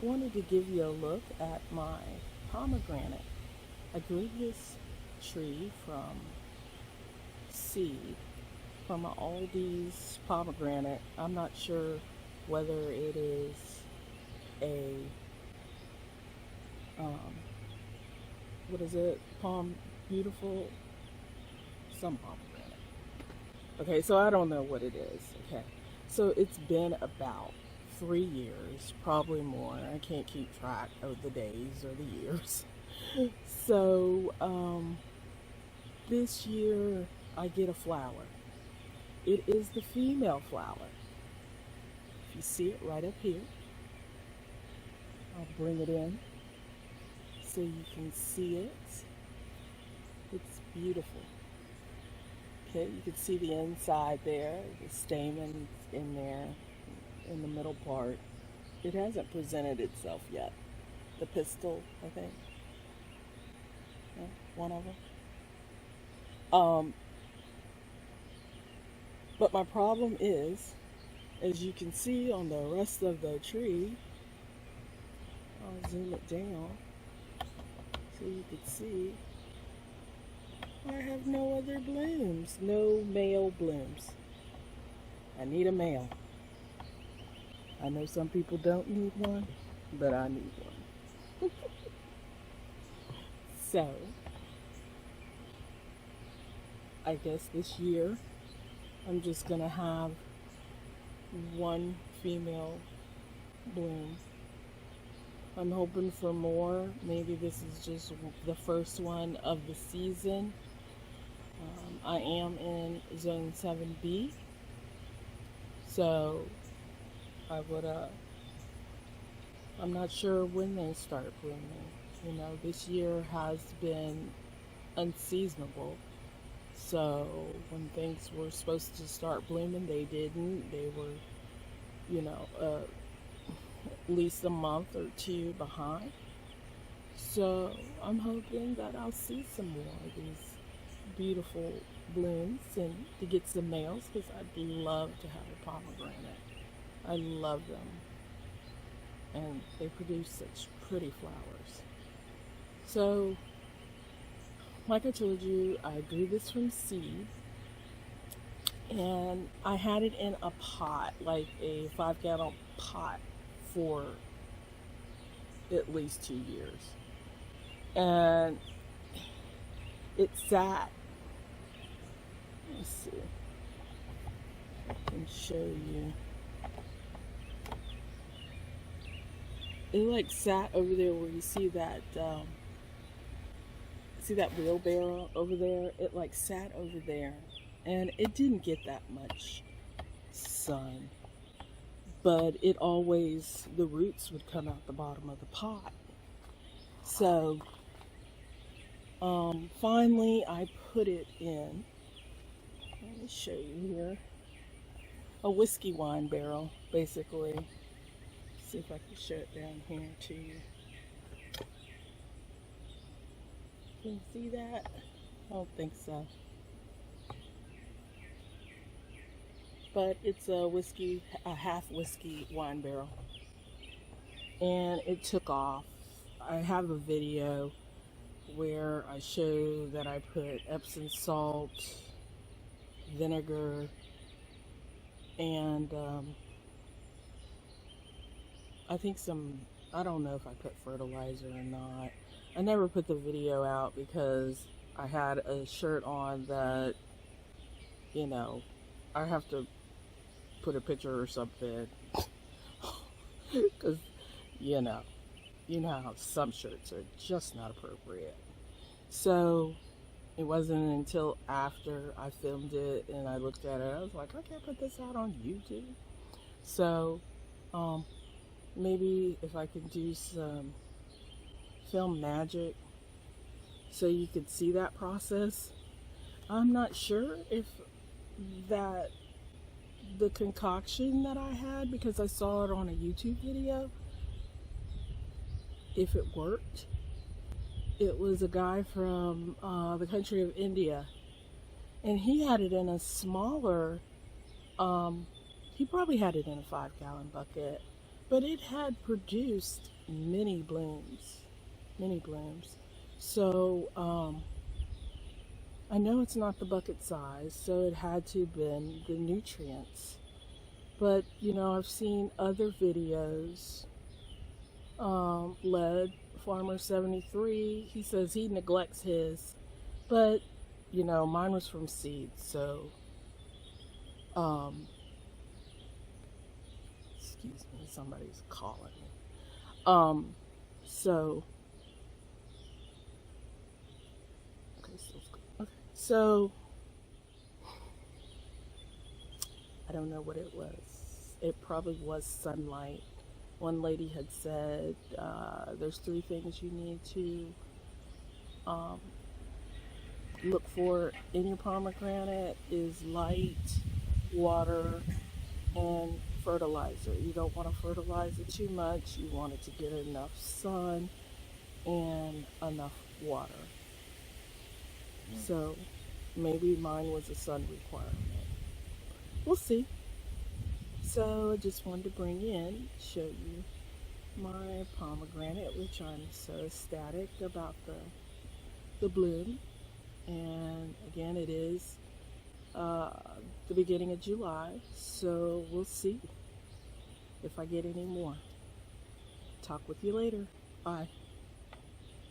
I wanted to give you a look at my pomegranate. I grew this tree from seed from an Aldi's pomegranate. I'm not sure whether it is a um, what is it? Beautiful, some pomegranate. Okay, so I don't know what it is. Okay, so it's been about 3 years, probably more. I can't keep track of the days or the years. So this year I get a flower. It is the female flower. If you see it right up here, I'll bring it in so you can see it. It's beautiful. Okay, you can see the inside there, the stamens in there, in the middle part. It hasn't presented itself yet. The pistil, I think, yeah, one of them. Um, but my problem is, as you can see on the rest of the tree, I'll zoom it down so you can see I have no other blooms, no male blooms. I need a male. I know some people don't need one, but I need one. So, I guess this year I'm just gonna have one female bloom. I'm hoping for more. Maybe this is just the first one of the season. I am in zone 7B, so I would I'm not sure when they start blooming. You know, this year has been unseasonable. So when things were supposed to start blooming, they didn't. They were, you know, at least a month or two behind. So I'm hoping that I'll see some more of these beautiful blooms and to get some males because I'd love to have a pomegranate. I love them and they produce such pretty flowers. So, like I told you, I grew this from seed and I had it in a pot, like a 5 gallon pot, for at least 2 years. And it sat, let's see, I can show you. It like sat over there where you see that wheelbarrow over there? It like sat over there and it didn't get that much sun. But it always, the roots would come out the bottom of the pot. So finally I put it in, let me show you here, a whiskey wine barrel, basically. See if I can show it down here to you. Can you see that? I don't think so. But it's a half whiskey wine barrel. And it took off. I have a video where I show that I put Epsom salt, vinegar, and I think I don't know if I put fertilizer or not. I never put the video out because I had a shirt on that, you know, I have to put a picture or something. Because, you know, how some shirts are just not appropriate. So it wasn't until after I filmed it and I looked at it, I was like, I can't put this out on YouTube. So maybe if I can do some film magic so you could see that process. I'm not sure if that the concoction that I had, because I saw it on a YouTube video, if it worked. It was a guy from the country of India, and he had it in a smaller, he probably had it in a 5 gallon bucket, but it had produced many blooms, many blooms. So I know it's not the bucket size, so it had to have been the nutrients. But I've seen other videos. Led Farmer 73, he says he neglects his, but mine was from seeds, so um, excuse me, somebody's calling me. Um, so okay, okay. So I don't know what it was. It probably was sunlight. One lady had said there's three things you need to um, look for in your pomegranate is light, water, and fertilizer. You don't want to fertilize it too much. You want it to get enough sun and enough water. So maybe mine was a sun requirement. We'll see. So I just wanted to bring in, show you my pomegranate, which I'm so ecstatic about the bloom. And again, it is uh, the beginning of July, so we'll see if I get any more. Talk with you later. Bye.